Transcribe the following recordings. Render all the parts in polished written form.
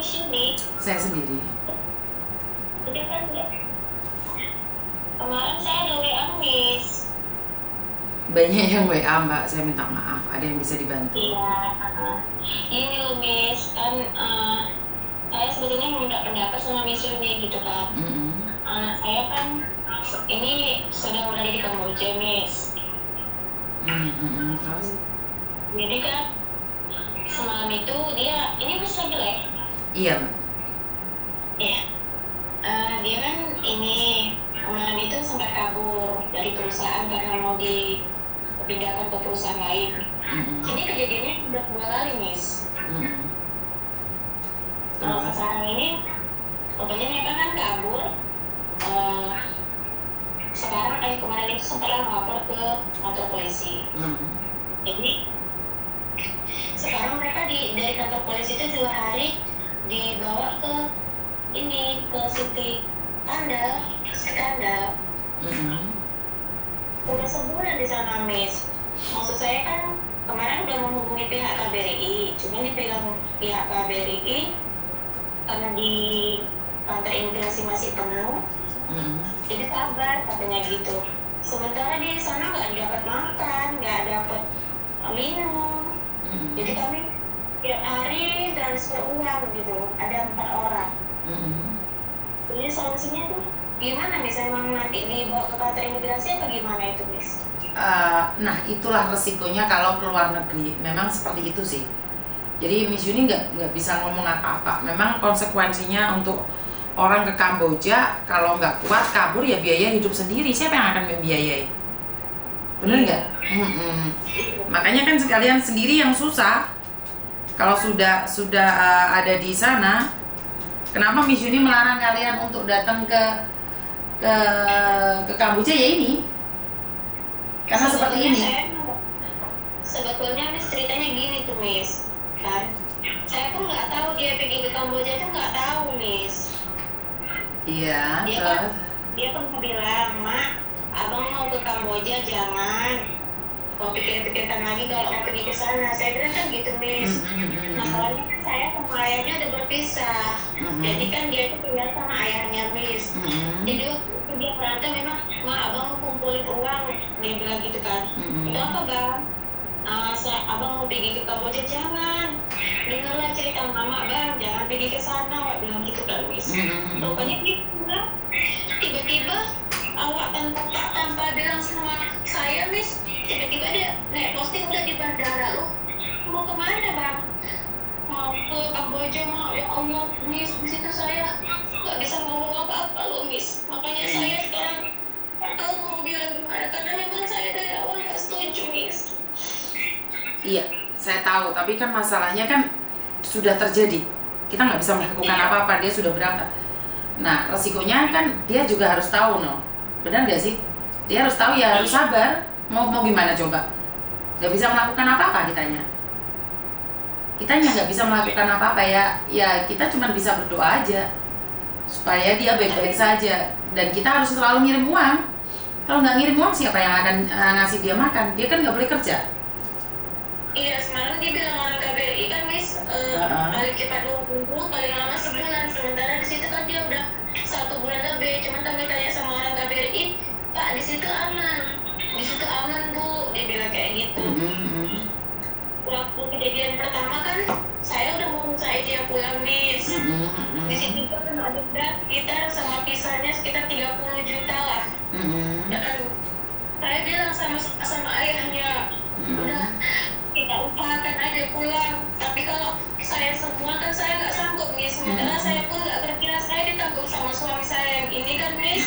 Miss Yuni? Saya sendiri. Udah kan nggak? Kemarin saya ada WA Miss. Banyak yang WA Mbak, saya minta maaf. Ada yang bisa dibantu? Iya. Ini loh Miss, kan saya sebetulnya minta pendapat sama Miss Yuni gitu kan. Anak saya kan ini sedang berada di Kamboja Miss. Terus? Jadi kan semalam itu dia, ini Miss lagi lah. Iya Mbak. Iya. Dia kan ini kemarin itu sempat kabur dari perusahaan karena mau dipindahkan ke perusahaan lain. Ini kejadiannya udah 2 kali Miss. Kalau sekarang ini pokoknya mereka kan kabur. Sekarang kemarin itu sempat lapor ke kantor polisi. Jadi sekarang mereka dari kantor polisi itu 2 hari dibawa ke ini ke Siti Skandal. Udah sebulan di sana Miss. Maksud saya kan kemarin udah menghubungi pihak KBRI, cuma dipegang pihak KBRI karena di kantor imigrasi masih penuh. Jadi sabar katanya gitu. Sementara di sana nggak dapat makan, nggak dapat minum. Jadi kami tiap hari transfer uang gitu. Ada 4 orang. Jadi solusinya tuh gimana misalnya memang nanti dibawa ke kantor imigrasi apa gimana itu Miss? Nah itulah resikonya kalau keluar negeri. Memang seperti itu sih. Jadi Miss Yuni nggak bisa ngomong apa-apa. Memang konsekuensinya untuk orang ke Kamboja kalau nggak kuat kabur ya biaya hidup sendiri. Siapa yang akan membiayai? Bener nggak? Makanya kan sekalian sendiri yang susah. Kalau sudah ada di sana, kenapa Miss Yuni melarang kalian untuk datang ke Kamboja ya ini? Karena seperti ini. Sebetulnya Miss ceritanya gini tuh Miss, kan? Saya tuh nggak tahu dia pergi ke Kamboja tuh nggak tahu Miss. Iya. Dia kan bilang, Mak, abang mau ke Kamboja jangan. Mau pikir-pikirkan lagi kalau mau pergi ke sana. Saya bilang kan gitu Miss. Masalahnya kan saya sama ayahnya udah berpisah. Jadi kan dia tuh tinggal sama ayahnya Miss. Jadi waktu dia merantau memang, Mak abang mau kumpulin uang. Dia bilang gitu kan. Itu apa bang? Abang mau pergi ke Kamboja jangan. Dengarlah cerita mama bang, jangan pergi ke sana. Wak bilang gitu kan Miss. Rupanya gitu kan. Tiba-tiba awak tanpa bilang sama saya Miss. Tiba-tiba dia naik posting udah di bandara. Lu mau kemana bang? Mau ke Kamboja mau. Ya Allah Miss, di situ saya nggak bisa ngomong apa-apa loh Miss. Makanya saya sekarang nggak tahu mau bilang gimana karena memang saya dari awal nggak setuju Miss. Iya, saya tahu. Tapi kan masalahnya kan sudah terjadi. Kita nggak bisa melakukan apa-apa. Dia sudah berangkat. Nah, resikonya kan dia juga harus tahu, no. Benar nggak sih? Dia harus tahu ya, harus sabar. Mau gimana coba? Nggak bisa melakukan apa-apa kitanya. Kitanya nggak bisa melakukan apa-apa ya. Ya kita cuma bisa berdoa aja supaya dia baik-baik saja. Dan kita harus selalu ngirim uang. Kalau nggak ngirim uang siapa yang akan ngasih dia makan? Dia kan nggak boleh kerja. Iya, semalam dia bilang orang KBRI kan Miss, paling cepat 2 minggu, paling lama sebulan. Sementara di situ kan dia udah 1 bulan lebih. Cuman kami tanya sama orang KBRI, Pak di situ aman Bu, dia bilang kayak gitu. Waktu kejadian pertama kan saya udah mau saya dia pulang Miss. Di situ kan ada denda kita sama pisahnya sekitar 30 juta lah. Dan saya bilang sama ayahnya, udah kita upayakan aja pulang. Tapi kalau saya semua kan saya nggak sanggup Miss. Sementara saya pun nggak berkira saya ditanggung sama suami saya yang ini kan Miss.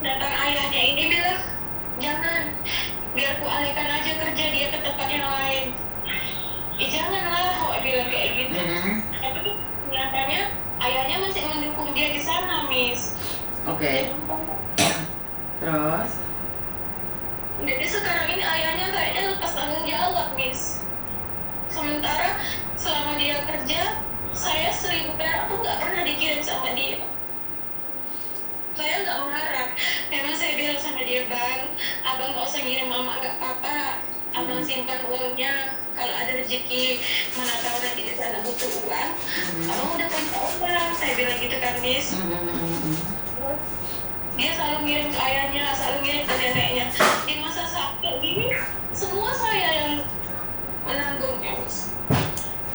Datang ayahnya ini bilang, jangan, biar ku alihkan aja kerja dia ke tempat yang lain. Janganlah, awak bilang kayak gitu. Tapi nyatanya ayahnya masih mendukung dia di sana Miss. Oke. Terus? Jadi sekarang ini ayahnya kayaknya lepas tanggung jawab Miss. Sementara selama dia kerja, saya 1.000 perak pun nggak pernah dikirim sama dia. Saya nggak mengharap. Memang saya bilang sama dia, Bang, abang nggak usah ngirim mama, nggak apa-apa. abang simpan uangnya, kalau ada rezeki mana tahu nanti di sana butuh uang, abang udah punya uang, saya bilang gitu kan Miss. Dia selalu ngirim ke ayahnya, selalu ngirim ke neneknya. Di masa sakit gini semua saya yang menanggung ya Miss.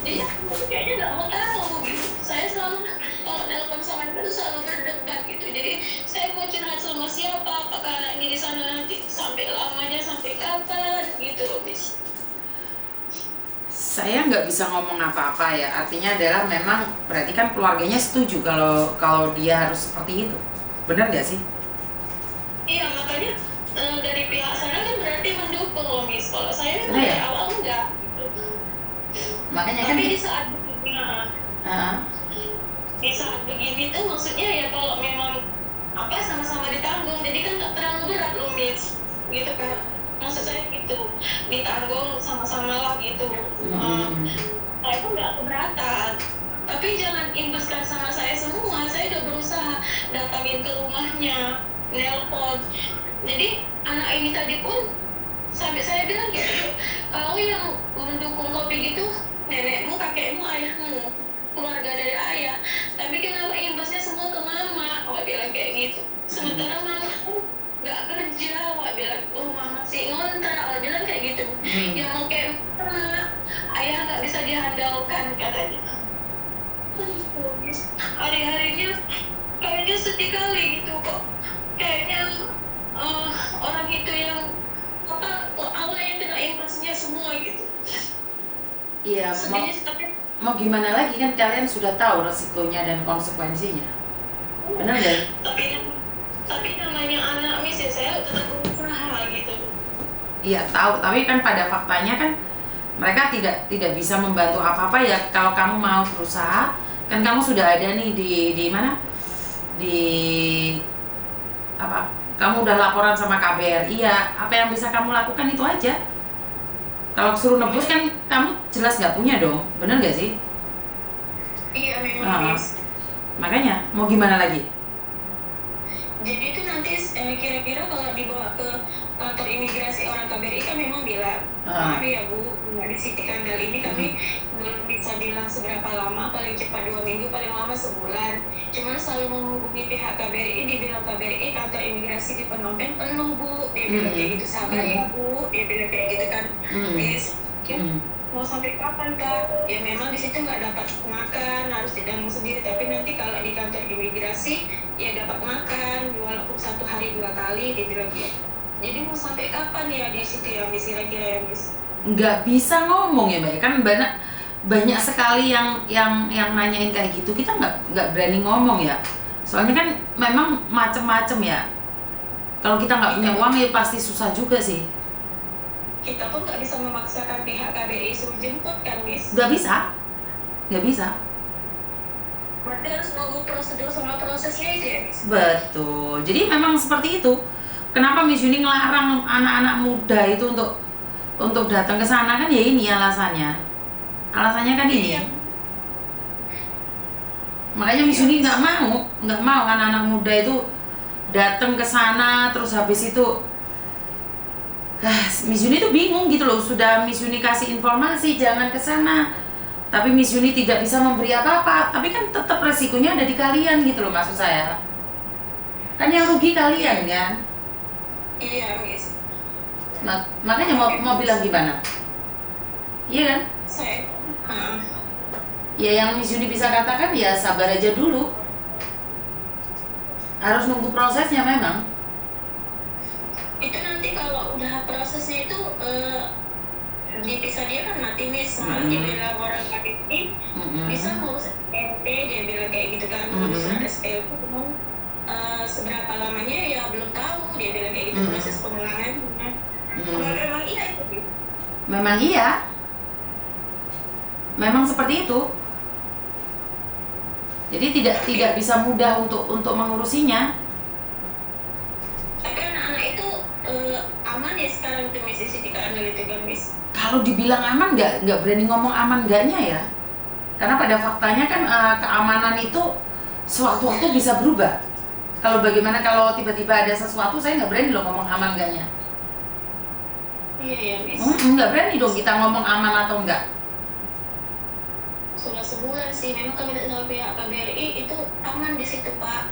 Jadi kayaknya nggak mau tahu gitu. Saya selalu kalau telepon sama dia tuh selalu berdebat gitu. Jadi saya mau curhat sama siapa, apakah anak ini di sana nanti sampai lamanya sampai kapan gitu loh Miss. Saya nggak bisa ngomong apa-apa ya, artinya adalah memang berarti kan keluarganya setuju kalau dia harus seperti itu, benar nggak sih? Iya makanya dari pihak sana kan berarti mendukung loh Miss. Kalau saya kan dari awal enggak. Makanya tapi kan di saat begini, di saat begini tuh maksudnya ya kalau memang apa sama-sama ditanggung, jadi kan nggak terlalu berat loh Miss, gitu kan. Maksud saya gitu, ditanggung sama-sama lah gitu. Saya pun nggak keberatan, tapi jangan imbaskan sama saya semua. Saya udah berusaha datangin ke rumahnya, nelpon. Jadi anak ini tadi pun sampai saya bilang gitu, kalau yang mendukung kopi gitu nenekmu, kakekmu, ayahmu, keluarga dari ayah, tapi kenapa imbasnya semua ke mama? Awak bilang kayak gitu. Sementara mama nggak kerja, awak bilang rumah masih ngontrak, awak bilang kayak gitu. Yang mau kayak mana, ayah nggak bisa diandalkan katanya. Hari-harinya kayaknya sedih kali gitu kok. Kayaknya orang itu yang apa awal yang kena imbasnya semua gitu. Iya, mau gimana lagi kan kalian sudah tahu resikonya dan konsekuensinya, benar nggak? Tapi namanya anak Miss ya, saya tetap berusaha gitu. Iya tahu, tapi kan pada faktanya kan mereka tidak bisa membantu apa-apa ya. Kalau kamu mau berusaha, kan kamu sudah ada nih di mana? Di apa? Kamu udah laporan sama KBRI ya. Apa yang bisa kamu lakukan itu aja. Kalau suruh nebus kan kamu jelas nggak punya dong, bener nggak sih? Iya memang Miss. Makanya mau gimana lagi? Jadi itu nanti kira-kira kalau dibawa ke kantor imigrasi orang KBRI kan memang bilang, maaf ya Bu, di Siti Kandal ini kami belum bisa bilang seberapa lama, paling cepat 2 minggu, paling lama sebulan. Cuman selalu menghubungi pihak KBRI, dibilang KBRI kantor imigrasi di Phnom Penh penuh Bu, dia bilang kayak gitu, sabar ya Bu, dia bilang kayak gitu kan. Mau sampai kapan Kak? Ya memang di situ nggak dapat makan, harus ditanggung sendiri. Tapi nanti kalau di kantor imigrasi ya dapat makan, walaupun 1 hari 2 kali, dia bilang gitu. Jadi mau sampai kapan ya di situ ya Miss, kira-kira ya Miss? Nggak bisa ngomong ya Mbak, kan banyak sekali yang nanyain kayak gitu. Kita nggak berani ngomong ya. Soalnya kan memang macem-macem ya. Kalau kita nggak punya uang ya pasti susah juga sih. Kita pun nggak bisa memaksakan pihak KBRI suruh jemput kan Miss? Nggak bisa. Berarti harus nunggu prosedur sama prosesnya itu ya Miss? Betul. Jadi memang seperti itu. Kenapa Miss Yuni ngelarang anak-anak muda itu untuk datang ke sana kan ya ini alasannya. Alasannya kan ini. Makanya Miss Yuni nggak mau anak-anak muda itu datang ke sana terus habis itu Miss Yuni tuh bingung gitu loh. Sudah Miss Yuni kasih informasi jangan ke sana, tapi Miss Yuni tidak bisa memberi apa-apa. Tapi kan tetap resikonya ada di kalian gitu loh, maksud saya. Kan yang rugi kalian kan. Iya Miss. Makanya mau bilang gimana? Iya kan? Ya yang Miss Yuni bisa katakan ya sabar aja dulu. Harus nunggu prosesnya memang. Itu nanti kalau udah prosesnya itu dipisah dia kan mati Miss. Semalam dia bilang orang KBRI bisa ngurus SPLP, dia bilang kayak gitu kan. Ngurus SPLP seberapa lamanya ya belum tahu, dia bilang kayak gitu proses pengulangan. Memang iya itu. Memang iya. Memang seperti itu. Jadi tidak bisa mudah untuk mengurusinya. Tapi anak-anak itu aman ya sekarang tuh Miss di Siti Kandal itu kan Miss? Kalau dibilang aman nggak berani ngomong aman enggaknya ya. Karena pada faktanya kan keamanan itu sewaktu-waktu bisa berubah. Kalau bagaimana kalau tiba-tiba ada sesuatu, saya nggak berani loh ngomong aman enggaknya. Iya ya Miss. Nggak berani dong kita ngomong aman atau enggak. Sudah sebulan sih, memang kami dengan pihak KBRI itu aman di situ Pak.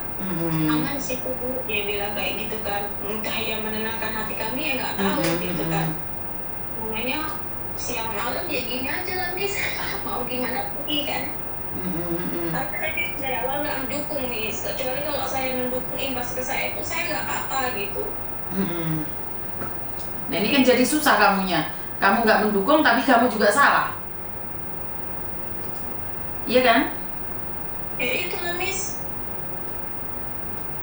Aman di situ Bu, dia bilang kayak gitu kan. Entah yang menenangkan hati kami ya nggak tahu gitu kan. Namanya siang malam ya gini aja lah Miss. Mau gimana pergi kan. Tapi saya dari awal nggak mendukung Miss, kecuali kalau saya mendukung imbas ke saya itu saya nggak apa gitu. Nah ini kan jadi susah kamunya. Kamu nggak mendukung tapi kamu juga salah. Iya kan? Ya itu lah Miss.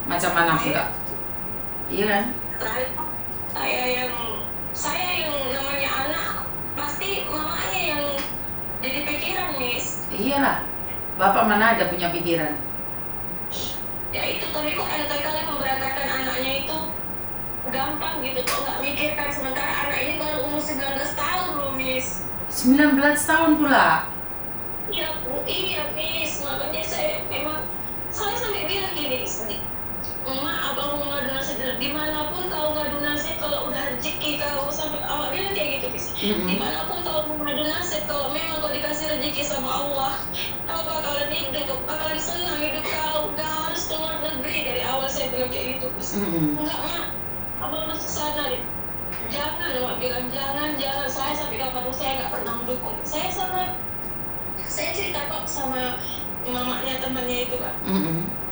Macam mana pula? Iya kan? Terakhir saya yang namanya anak pasti mamanya yang jadi pikiran Miss. Iyalah. Bapak mana ada punya pikiran? Ya itu tapi kok enteng kali memberangkatkan anaknya itu gampang gitu, kok nggak mikirkan sementara anak ini baru umur 19 tahun loh Miss. 19 tahun pula. Iya Bu, iya Miss, makanya saya sampai bilang gini, Emak, abang mau ngadu nasib dimanapun kau ngadu nasib, kalau udah rezeki kau sampai awak bilang kayak gitu Miss. Dimanapun kau mau ngadu nasib, kalau memang kau dikasih rezeki sama Allah, kau bakalan hidup, bakalan senang hidup kau, gak harus keluar negeri. Dari awal saya bilang kayak gitu Miss. Enggak Mak, abang masuk sana deh. Jangan, Mak bilang jangan, saya sampai kapan saya nggak pernah mendukung. Saya cerita kok sama mamanya temannya itu kan.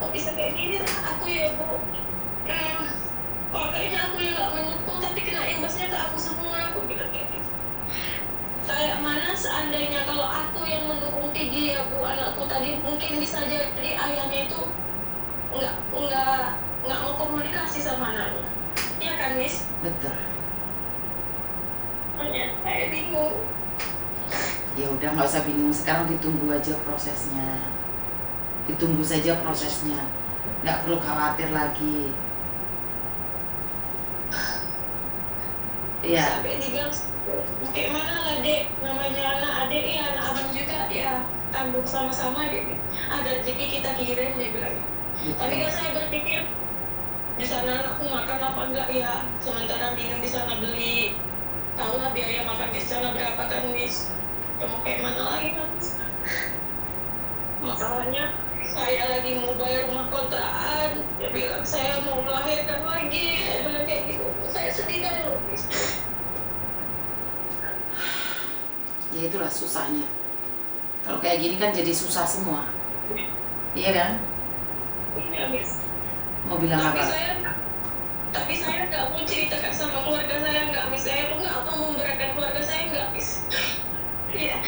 Kok bisa kayak gini aku ya Bu. Kok kayaknya aku yang nggak mendukung tapi kena imbasnya ke aku semua, aku bilang kayak gitu. Kayak mana seandainya kalau aku yang mendukung Tigi ya Bu, anakku tadi mungkin bisa jadi ayahnya itu nggak mau komunikasi sama anaknya. Iya kan Miss? Betul. Saya bingung. Ya udah nggak usah bingung, sekarang ditunggu aja prosesnya. Ditunggu saja prosesnya. Nggak perlu khawatir lagi. Iya. Sampai dibilang kayak mana lah Dek, namanya anak adik ya anak abang juga ya, tanggung sama-sama gitu. Ada rezeki kita kirim dia bilang. Tapi kan saya berpikir di sana anakku makan apa enggak ya, sementara minum di sana beli, tahu lah biaya makan di sana berapa kan Miss. Mau kayak mana lagi kan? Masalahnya saya lagi mau bayar rumah kontrakan, dia bilang saya mau melahirkan lagi, saya bilang kayak gitu. Saya sedih kan loh Miss. Ya itulah susahnya. Kalau kayak gini kan jadi susah semua. Iya kan? Iya Miss. Mau bilang apa? Tapi saya nggak mau ceritakan sama keluarga saya, nggak Miss. Saya tuh nggak mau memberatkan keluarga saya, nggak Miss. Iya,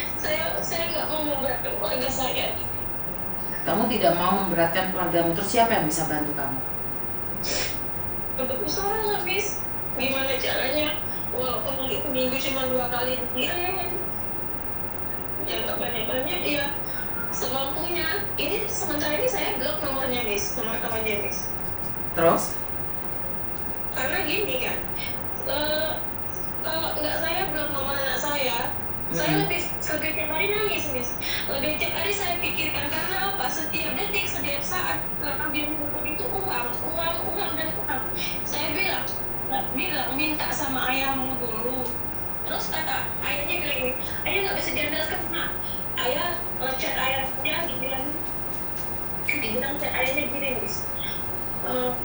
saya nggak mau memberatkan keluarga saya. Kamu tidak mau memberatkan keluargamu, terus siapa yang bisa bantu kamu? Untuk usaha lah Miss. Gimana caranya? Walaupun minggu cuma 2 kali dikirim, ya nggak banyak-banyak ya. Semampunya. Ini sementara ini saya blok nomornya Miss, nomor kamarnya Miss. Terus? Karena gini kan, kalau nggak saya blok nomor anak saya lebih tiap hari nangis Miss. Lebih tiap hari saya pikirkan karena apa? Setiap detik, setiap saat ambil buku itu uang dan uang. Saya bilang minta sama ayahmu dulu. Terus kata ayahnya bilang ini, ayah nggak bisa diandalkan Mak. Ayah chat ayahnya dibilang chat ayahnya gini Miss.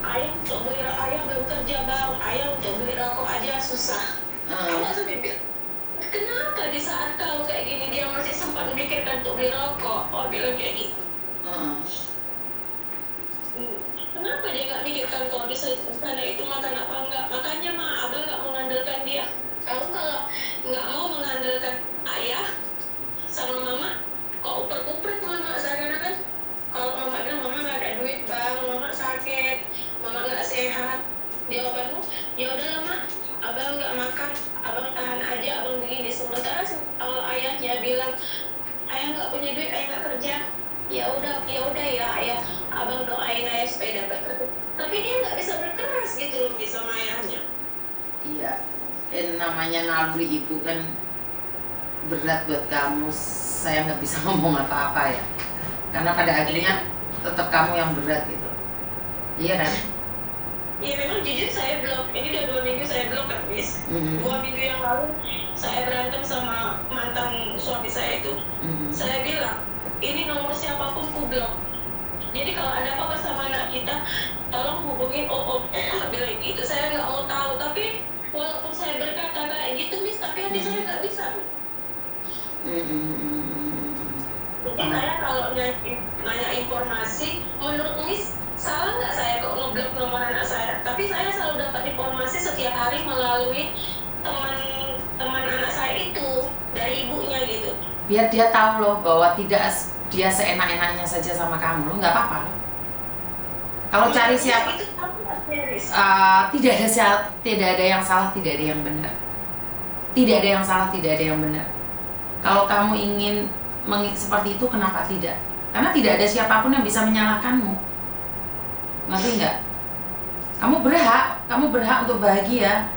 Ayah untuk beli ayah belum kerja bang, ayah untuk beli rokok aja susah. Kamu sampai bilang, kenapa di saat kau kayak gini dia masih sempat memikirkan untuk beli rokok? Oh bilang kayak gitu. Kenapa dia nggak mikirkan kalau di sana itu makan apa enggak? Makanya Mak, abang nggak mengandalkan dia. Kamu kalau nggak mau mengandalkan ayah sama mama, kok uper-uper mama seakan-akan kalau mama bilang mama nggak ada duit bang, mama sakit, mama nggak sehat, jawabanmu ya udahlah Mak, abang nggak makan, abang tahan aja, abang begini. Sementara ayahnya bilang ayah nggak punya duit, ayah nggak kerja, ya udah ya ayah, abang doain ayah supaya dapat kerja. Tapi dia nggak bisa berkeras gitu loh sama ayahnya. Iya, namanya naluri ibu kan berat buat kamu. Saya nggak bisa ngomong apa-apa ya, karena pada akhirnya tetap kamu yang berat gitu. Iya kan? Ya memang jujur saya blok, ini udah 2 minggu saya blok kan Miss. 2 minggu yang lalu saya berantem sama mantan suami saya itu. Saya bilang, ini nomor siapapun ku blok. Jadi kalau ada apa-apa sama anak kita, tolong hubungin OO. Bilang gitu, saya nggak mau tahu. Tapi walaupun saya berkata kayak gitu Miss, tapi hati saya nggak bisa. Jadi saya kalau nanya informasi, menurut Miss, salah nggak saya kalau ngeblok nomor anak saya? Tapi saya selalu dapat informasi setiap hari melalui teman anak saya itu, dari ibunya gitu. Biar dia tahu loh bahwa tidak dia seenak-enaknya saja sama kamu, lo nggak apa-apa loh. Kalau cari siapa, tidak ada yang salah, tidak ada yang benar. Tidak ada yang salah, tidak ada yang benar. Kalau kamu ingin seperti itu, kenapa tidak? Karena tidak ada siapapun yang bisa menyalahkanmu. Ngerti nggak? Kamu berhak untuk bahagia.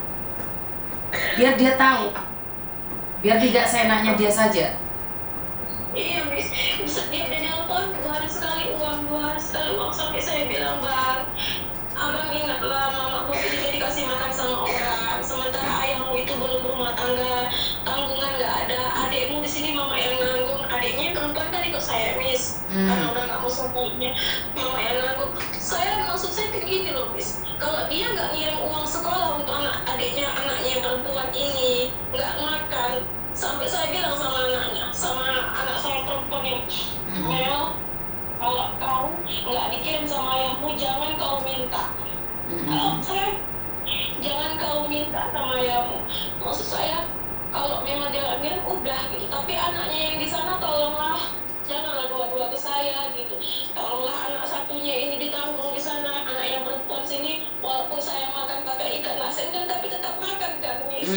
Biar dia tahu. Biar tidak seenaknya dia saja. Iya Miss, dia udah nelpon 2 hari sekali uang, sampai saya bilang, Bang, abang ingatlah mama bos juga dikasih makan sama orang, sementara ayahmu itu belum rumah tangga, tanggungan nggak ada, adikmu di sini mama yang nanggung, adiknya perempuan kan ikut saya Miss, karena udah nggak mau semuanya, mama yang nanggung. Maksud saya begini loh Miss, kalau dia nggak ngirim uang sekolah untuk anaknya yang perempuan ini, nggak makan, sampai saya bilang sama anak saya perempuan yang Mel, kalau kau nggak dikirim sama ayahmu, jangan kau minta. Jangan kau minta sama ayahmu. Maksud saya, kalau memang dia nggak ngirim, udah gitu. Tapi anaknya yang di sana tolonglah, janganlah dua-dua ke saya gitu. Tolonglah anak satunya ini ditanggung di sana, anak yang perempuan sini, walaupun saya makan pakai ikan asin kan, tapi tetap makan kan Miss.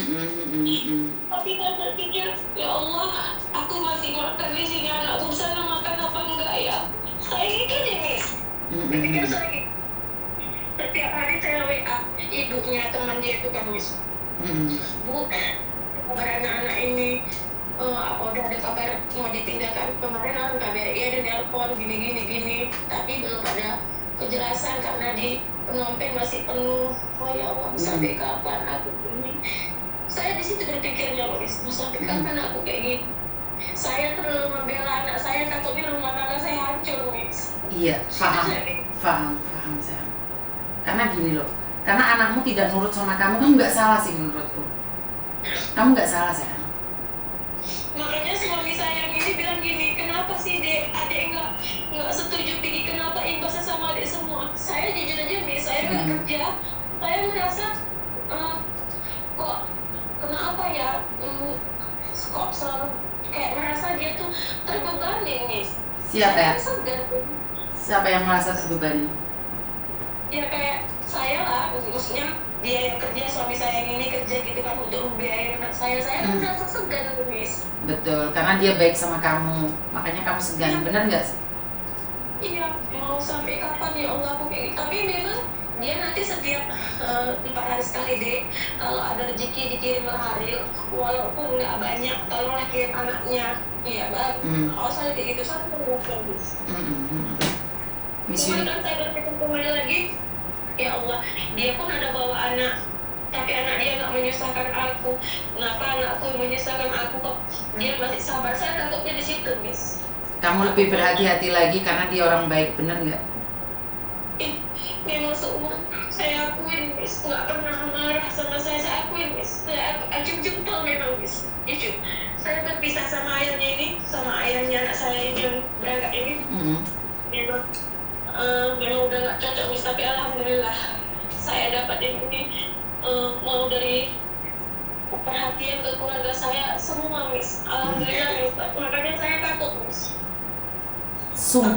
Tapi saya berpikir, ya Allah, aku masih makan di sini, anakku sana makan apa enggak ya? Saya mikir ya Miss. Berpikir saya gitu. Setiap hari saya WA ibunya teman dia itu kan Miss. Bu, kabar anak-anak ini apa udah ada kabar mau dipindahkan, kemarin orang KBRI ada nelpon gini, tapi belum ada kejelasan karena di Phnom Penh masih penuh. Oh ya Allah, sampai kapan aku ini? Saya di situ berpikirnya Miss, sampai kapan aku kayak gini? Saya terlalu membela anak saya, takutnya rumah tangga saya hancur Miss. Iya, paham sayang. Karena gini loh, karena anakmu tidak nurut sama kamu nggak salah sih menurutku. Kamu nggak salah sayang. Makanya suami saya ini bilang gini, kenapa sih adik nggak setuju pergi, kenapa imbasnya sama adik semua? Saya jujur aja Miss, saya nggak kerja, saya merasa kok kenapa ya, kok selalu kayak merasa dia tuh terbebani Miss. Siapa ya? Siapa yang merasa terbebani? Ya kayak saya lah, maksudnya dia yang kerja, suami saya yang ini kerja gitu kan untuk membiayai anak saya kan merasa segan Miss. Betul, karena dia baik sama kamu, makanya kamu segan, benar nggak? Iya, mau sampai kapan ya Allah aku kayak gitu. Tapi memang dia nanti setiap 4 hari sekali deh, kalau ada rezeki dikirim hari, walaupun nggak banyak, tolonglah kirim anaknya. Iya bang, saya kayak gitu, satu Miss. Cuman kan saya berpikir kembali lagi, ya Allah, dia pun ada bawa anak, tapi anak dia nggak menyusahkan aku. Kenapa anakku menyusahkan aku kok dia masih sabar? Saya takutnya di situ Miss. Kamu lebih berhati-hati lagi karena dia orang baik, bener nggak? Memang seumur saya akuin Miss, nggak pernah marah sama saya akuin Miss. Saya acung jempol memang Miss, jujur. Saya berpisah sama ayahnya ini, sama ayahnya anak saya ini yang berangkat ini. Memang udah nggak cocok Miss, tapi alhamdulillah saya dapat ini mau dari perhatian ke keluarga saya semua Miss, alhamdulillah Miss. Makanya saya takut Miss.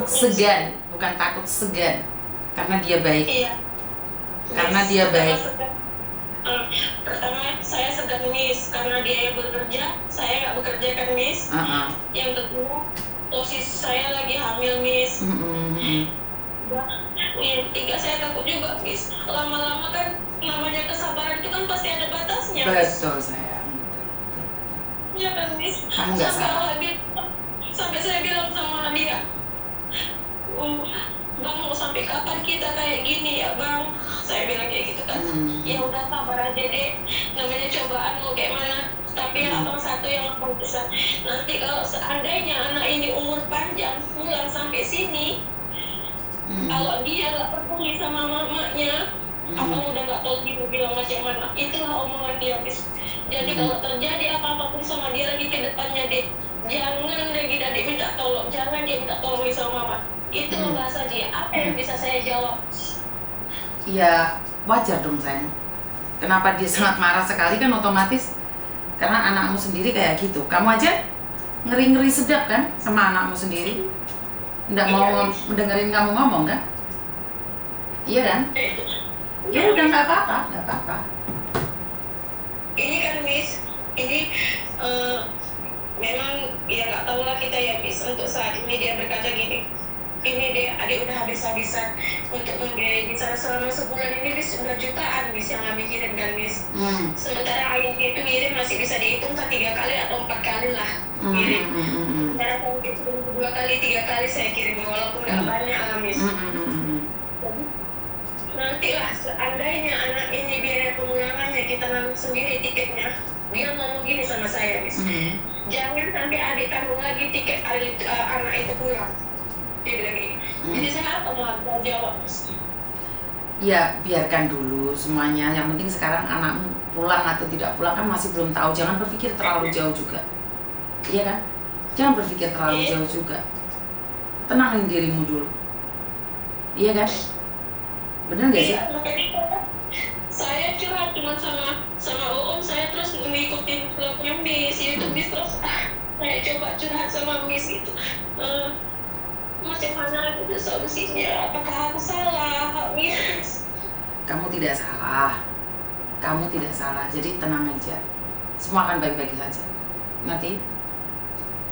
Segan, bukan takut, segan, karena dia baik. Iya. Karena dia baik. Pertama saya segan Miss, karena dia yang bekerja, saya nggak bekerja kan Miss. Yang kedua, posisi saya lagi hamil Miss. Yang ketiga saya takut juga Miss, lama-lama kan namanya kesabaran itu kan pasti ada batasnya Miss. Betul sayang. Iya kan Miss. Kamu nggak salah. Sampai saya bilang sama dia, Bang mau sampai kapan kita kayak gini ya Bang? saya bilang kayak gitu kan. Ya udah sabar aja deh, namanya cobaan mau kayak mana. Tapi abang satu yang memutuskan, nanti kalau seandainya anak ini umur panjang pulang sampai sini, kalau dia gak peduli sama mamanya, abang udah gak tahu dia bilang macam mana. Itulah omongan dia, Miss. Jadi kalau terjadi apa-apa pun sama dia lagi ke depannya, deh, jangan lagi Dek minta tolong, jangan dia minta tolong sama mama. Itu bahasa dia. Apa yang bisa saya jawab? Ya wajar dong sayang. Kenapa dia sangat marah sekali kan otomatis karena anakmu sendiri kayak gitu. Kamu aja ngeri-ngeri sedap kan sama anakmu sendiri. Nggak mau mendengarin kamu ngomong kan? Iya kan? Ya udah nggak apa-apa. Ini kan Miss, ini memang ya nggak tahu lah kita ya Miss. Untuk saat ini dia berkata gini, ini deh adik udah habis-habisan untuk membiayai di sana selama sebulan ini Miss, udah jutaan Miss yang kami kirim kan Miss. Sementara ayahnya itu ngirim masih bisa dihitung kan 3 kali atau 4 kali lah kirim. Sementara kalau itu 2 kali 3 kali saya kirim walaupun nggak banyak lah Miss. Jadi nantilah seandainya anak ini biaya pemulangannya kita nanggung sendiri tiketnya, dia ngomong gini sama saya Miss, jangan sampai adik tanggung lagi tiket anak itu pulang. Dia bilang gini. Jadi saya apa mau jawab? Ya biarkan dulu semuanya. Yang penting sekarang anakmu pulang atau tidak pulang kan masih belum tahu. Jangan berpikir terlalu jauh juga. Iya kan? Jangan berpikir terlalu jauh juga. Tenangin dirimu dulu. Iya kan? Bener nggak sih? Saya curhat cuma sama Om. Saya terus mengikuti vlognya Miss, YouTube Miss, terus saya coba curhat sama Miss gitu. Macam mana itu solusinya? Apakah aku salah? Yes. Kamu tidak salah. Kamu tidak salah. Jadi tenang aja. Semua akan baik-baik saja. Nanti?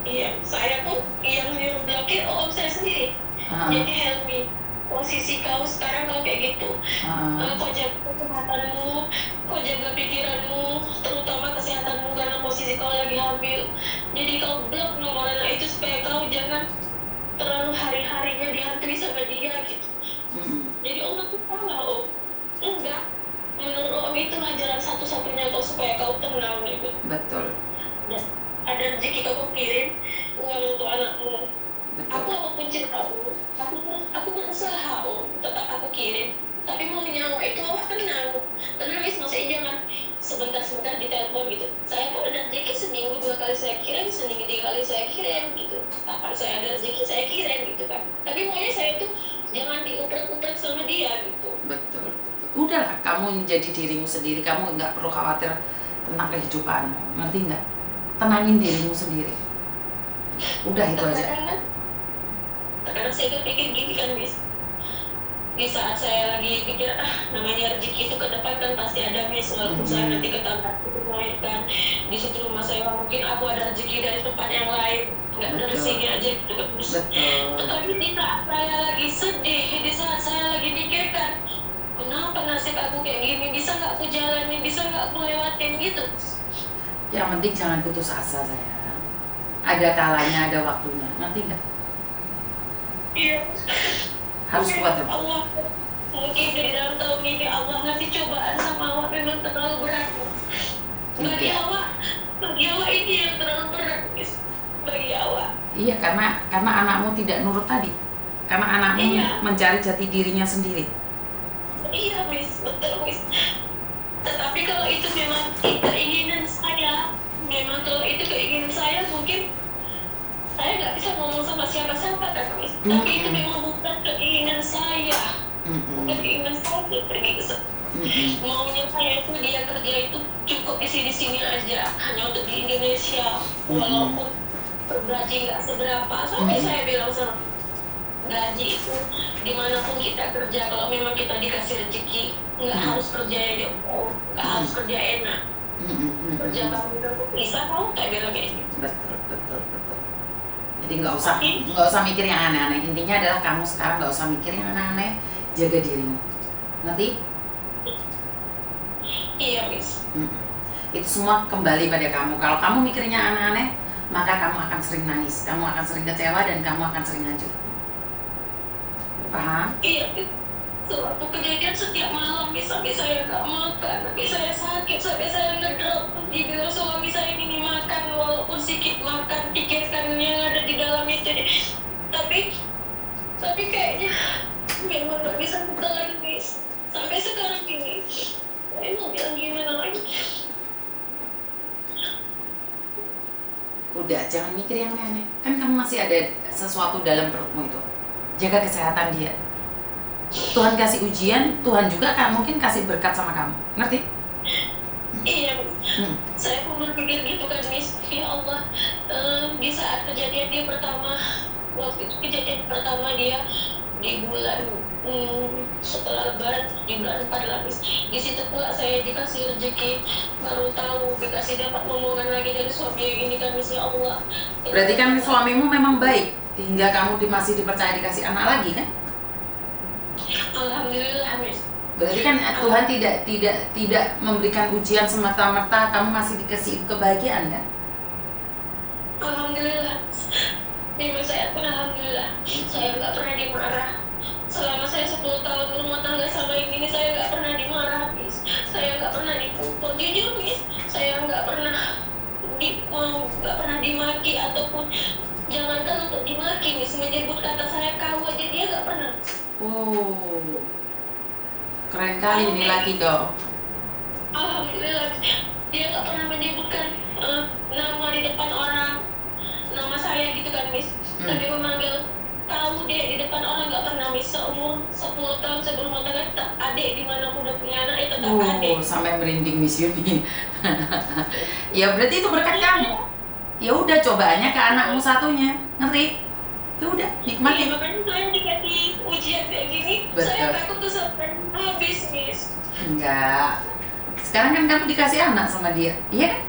Iya, saya pun yang blokir Om saya sendiri. Jadi help me. Posisi kau sekarang kau kayak gitu. Kau jaga kesehatanmu, kau jaga pikiranmu, terutama kesehatanmu karena posisi kau lagi hamil. Jadi kau blok nomor anak itu supaya kau jangan terlalu hari-harinya dihantui sama dia gitu. Jadi Om aku salah Om. Enggak. Menurut Om itulah jalan satu-satunya kau supaya kau tenang gitu. Betul. Dan ada rezeki kau kirim uang untuk anakmu. Betul. Aku apapun ceritamu, aku berusaha Om, tetap aku kirim. Tapi mau nyawa itu awak tenang Miss, maksudnya jangan sebentar-sebentar ditelepon gitu. Saya pun ada rezeki seminggu 2 kali saya kirim, seminggu 3 kali saya kirim gitu. Kapan saya ada rezeki saya kirim gitu kan. Tapi maunya saya tuh jangan diuprek-uprek sama dia gitu. Betul. Udahlah, kamu menjadi dirimu sendiri. Kamu nggak perlu khawatir tentang kehidupanmu. Ngerti nggak? Tenangin dirimu sendiri. Udah itu aja. Kadang saya pikir gini kan Miss. Di saat saya lagi pikir namanya rezeki itu ke depan kan pasti ada Miss, walaupun saya nanti ketambah itu melahirkan di situ rumah saya mungkin aku ada rezeki dari tempat yang lain, nggak dari sini aja gitu kan Miss. Tetapi di saat saya lagi sedih, di saat saya lagi mikirkan kenapa nasib aku kayak gini, bisa nggak aku jalanin, bisa nggak aku lewatin gitu. Yang penting jangan putus asa sayang. Ada kalanya, ada waktunya. Nanti nggak? Iya. Harus kuat dong. Allah mungkin di dalam tahun ini Allah ngasih cobaan sama awak memang terlalu berat. Bagi awak ini yang terlalu berat Miss. Bagi awak. Iya, karena anakmu tidak nurut tadi. Karena anakmu mencari jati dirinya sendiri. Iya Miss, betul Miss. Tetapi kalau itu memang keinginan saya, memang kalau itu keinginan saya, mungkin saya nggak bisa ngomong sama siapa-siapa kan Miss. Tapi itu memang bukan keinginan saya. Bukan keinginan saya pergi ke sana. Maunya saya itu dia kerja itu cukup di sini aja, hanya untuk di Indonesia. Walaupun gaji nggak seberapa, sampai saya bilang sama gaji itu dimanapun kita kerja, kalau memang kita dikasih rezeki, nggak harus kerja yang jauh, nggak harus kerja enak. Kerja kamu bisa tahu kayak bilang kayak gitu. Betul. Jadi nggak usah mikir yang aneh-aneh. Intinya adalah kamu sekarang nggak usah mikir yang aneh-aneh, jaga dirimu. Nanti? Iya Miss. Itu semua kembali pada kamu. Kalau kamu mikirnya aneh-aneh, maka kamu akan sering nangis, kamu akan sering kecewa, dan kamu akan sering hancur. Paham? Iya. Sewaktu kejadian setiap malam, sampai saya nggak makan, sampai saya sakit, sampai saya ngedrop. Dibilang suami saya ini makan, walaupun sedikit makan, pikirkan yang ada di dalam itu deh. Tapi kayaknya memang nggak bisa bertahan, Miss. Sampai sekarang ini, saya mau bilang gimana lagi? Udah, jangan mikir yang aneh. Kan kamu masih ada sesuatu dalam perutmu itu. Jaga kesehatan dia. Tuhan kasih ujian, Tuhan juga mungkin kasih berkat sama kamu. Ngerti? Iya, saya pun berpikir gitu kan, Miss. Ya Allah, di saat kejadian dia pertama, waktu itu kejadian pertama dia di bulan setelah Lebaran, di bulan 4 lah, Miss. Di situ pula saya dikasih rezeki, baru tahu dikasih dapat omongan lagi dari suami yang ini kan, Miss. Ya Allah. Berarti kan suamimu memang baik hingga kamu masih dipercaya dikasih anak lagi kan? Alhamdulillah, Miss. Berarti kan Tuhan tidak memberikan ujian semata-mata kamu masih dikasih kebahagiaan kan? Alhamdulillah. Memang saya pun alhamdulillah. Saya nggak pernah dimarah. Selama saya 10 tahun berumah tangga sama yang ini, saya nggak pernah dimarah, Miss. Saya nggak pernah dipukul. Jujur, Miss, saya nggak pernah dimaki ataupun jangankan untuk dimaki, Miss, menyebut kata saya kau aja dia nggak pernah. Oh, keren kali ini laki kau. Alhamdulillah, dia nggak pernah menyebutkan nama di depan orang, nama saya gitu kan, Miss. Tapi memanggil tahu dia di depan orang nggak pernah, Miss. Seumur 10 tahun sebelum tangga, tetap adik dimanapun udah punya anak itu tetap adik. Sampai merinding Miss Yuni. Ya berarti itu berkat kamu. Ya udah, cobaannya ke anakmu satunya, ngerti? Ya udah, nikmati. Iya, makanya saya dikasih ujian kayak gini. Betul. Saya takut tuh sampai habis, Miss. Enggak. Sekarang kan kamu dikasih anak sama dia, iya kan?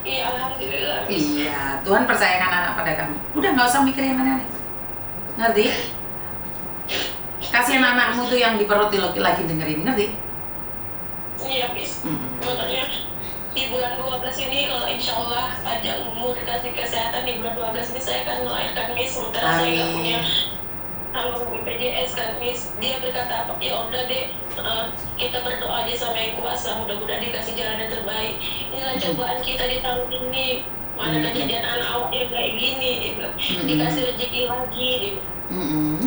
Iya, alhamdulillah, Miss. Iya, Tuhan percayakan anak pada kamu. Udah, nggak usah mikir yang aneh-aneh. Ngerti? Kasihan anakmu tuh yang di perut lagi dengerin, ngerti? Iya, Miss. Makanya di bulan 12 ini kalau insya Allah panjang umur dikasih kesehatan, di bulan 12 ini saya akan melahirkan, Miss. Sementara saya nggak punya tanggung BPJS kan, Miss. Dia berkata, ya udah deh, kita berdoa aja sama yang kuasa, mudah-mudahan dikasih jalan yang terbaik. Inilah cobaan kita di tahun ini, mana kejadian anak awak yang kayak gini, dia bilang. Dikasih rezeki lagi, dia bilang.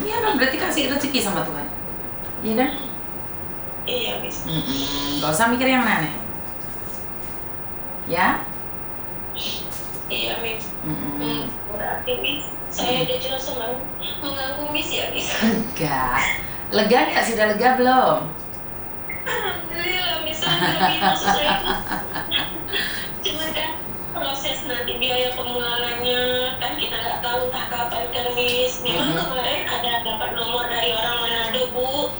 Iya dong, berarti kasih rezeki sama Tuhan. Iya kan? Iya, Miss. Gak usah mikir yang aneh. Ya? Iya, Miss. Berarti, Miss, saya udah jelas mengganggu, Miss, ya, Miss. Enggak. Lega nggak? Sudah lega belum? Alhamdulillah, Miss. Lebih maksud saya. Cuma kan proses nanti biaya pemulangannya kan kita nggak tahu entah kapan kan, Miss. Memang kemarin ada dapat nomor dari orang Manado, Bu.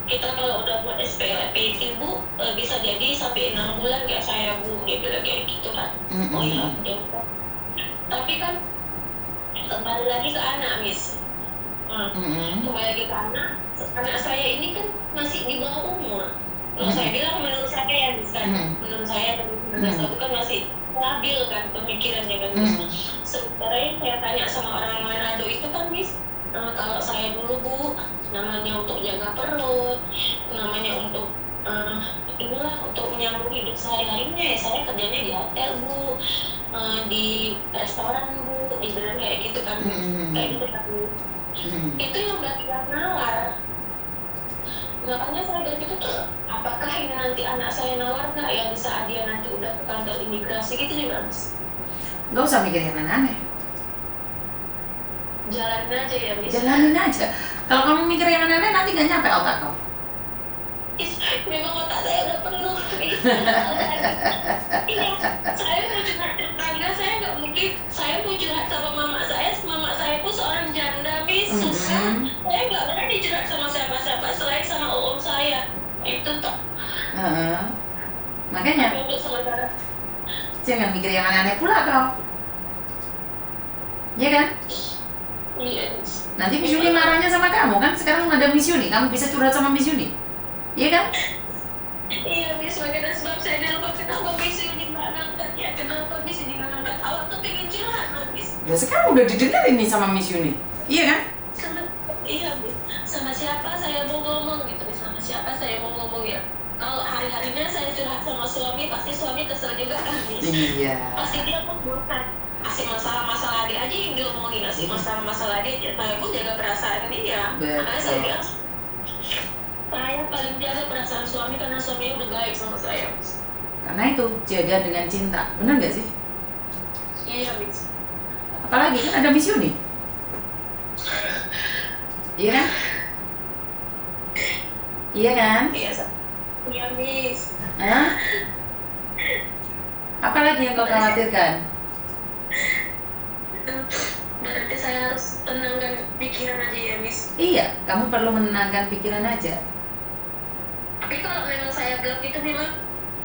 Kita kalau udah buat SPLPT, Bu, bisa jadi sampai 6 bulan kayak saya, Bu. Dia bilang kayak gitu kan. Oh iya, tapi kan kembali lagi ke anak, Miss. Kembali lagi ke anak saya ini kan masih di bawah umur. Kalau saya bilang menurut saya ya, Miss, kan, menurut saya 19 tahun kan masih labil kan pemikirannya kan, Miss. Sementara yang saya tanya sama orang Manado itu kan, Miss, kalau saya dulu, Bu, namanya untuk jaga perut, namanya untuk inilah untuk menyambung hidup sehari-harinya ya, saya kerjanya di hotel, Bu, di restoran, Bu, dibilang kayak gitu kan, kayak gitu kan. Itu yang bagi-bagi nawar. Makanya saya berpikir tuh, apakah ini nanti anak saya nawar nggak ya di saat dia nanti udah ke kantor imigrasi gitu nih, Mas? Gak usah mikir yang aneh-aneh. Jalanin aja ya, Miss. Jalanin aja. Kalau kamu mikir yang aneh-aneh nanti gak nyampe otak kau. Memang otak saya udah penuh. Iya, saya mau curhat tetangga, saya nggak mungkin. Saya mau curhat sama mama saya pun seorang janda, Miss, susah. Saya nggak berani curhat sama siapa-siapa selain sama om saya. Itu toh. Makanya untuk sementara. jangan mikir yang aneh-aneh pula kau. Iya kan? Iya, Miss. Nanti Miss Yuni marahnya sama kamu kan? Sekarang ada Miss Yuni, kamu bisa curhat sama Miss Yuni. Iya kan? Iya, Miss, makanya sebab saya nelpon kenapa Miss Yuni nggak ngangkat ya, kenapa Miss Yuni nggak ngangkat. Awak tuh pengen curhat, Miss. Ya sekarang udah didengerin nih sama Miss Yuni. Iya kan? Iya, Miss. sama siapa saya mau ngomong gitu, sama siapa saya mau ngomong ya. Kalau hari-harinya saya curhat sama suami, pasti suami kesel juga kan, Miss. Iya. Pasti dia pun bukan asik masalah-masalah dia aja yang diomongin, asik masalah-masalah dia, saya pun jaga perasaan dia. Makanya saya bilang, saya paling jaga perasaan suami karena suaminya udah baik sama saya. Karena itu jaga dengan cinta, benar nggak sih? Iya, Miss. Apalagi kan ada Miss Yuni. Iya kan? Iya kan? Iya, Miss. Hah? Apalagi yang kau khawatirkan? Berarti saya harus tenangkan pikiran aja ya, Miss. Iya, kamu perlu menenangkan pikiran aja. Tapi kalau memang saya blok itu memang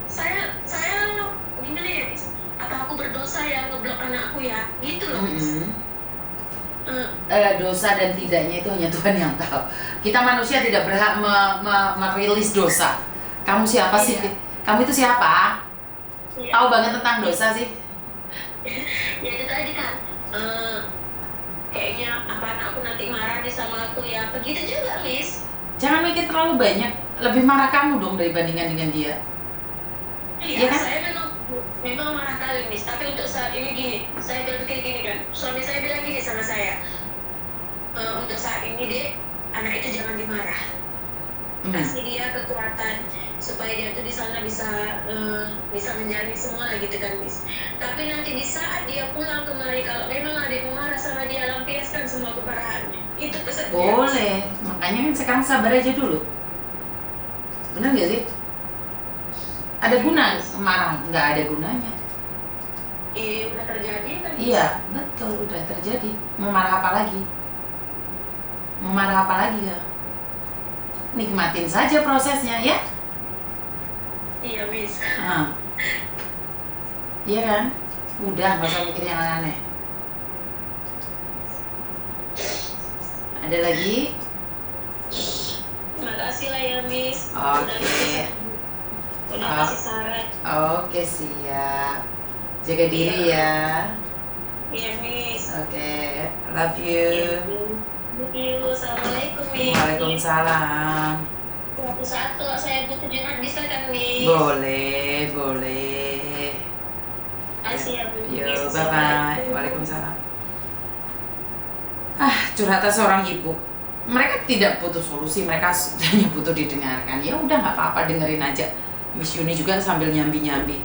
saya gimana ya, Miss? Apa aku berdosa ya ngeblok anakku ya? Gitu loh, Miss. Dosa dan tidaknya itu hanya Tuhan yang tahu. Kita manusia tidak berhak merilis dosa. Kamu siapa sih? Kamu itu siapa? Tahu banget tentang dosa sih? Ya itu tadi kan. Kayaknya apa anakku nanti marah nih sama aku ya? Begitu juga, Miss. Jangan mikir terlalu banyak. Lebih marah kamu dong dibandingkan dengan dia. Iya kan? Saya memang marah kali, Miss. Tapi untuk saat ini gini, saya berpikir gini kan. Suami saya bilang gini sama saya. Untuk saat ini deh, anak itu jangan dimarah. Kasih dia kekuatan supaya dia tuh di sana bisa menjalani semua gitu kan, Miss. Tapi nanti di saat dia pulang kemari, kalau memang ada yang marah sama dia, lampiaskan semua kemarahannya. Itu pesan dia. Boleh, makanya kan sekarang sabar aja dulu. Benar nggak sih? Ada guna marah? Nggak ada gunanya. Iya, udah terjadi kan? Iya, betul, udah terjadi. Mau marah apa lagi? Mau marah apa lagi ya? Nikmatin saja prosesnya ya. Iya, Miss. Iya kan? Udah, nggak usah mikir yang aneh-aneh. Ada lagi? Makasih lah ya, Miss. Oke. Udah kasih saran. Oke, siap. Jaga diri ya. Iya, Miss. Oke, love you. Thank you. Assalamualaikum, Miss. Waalaikumsalam. Suatu saat kalau saya butuh curhat bisa kan, Miss? Boleh. Kasih ya, Miss. Yo, bye-bye. Waalaikumsalam. Curhatan seorang ibu. Mereka tidak butuh solusi, mereka hanya butuh didengarkan. Ya udah, nggak apa-apa, dengerin aja. Miss Yuni juga sambil nyambi-nyambi.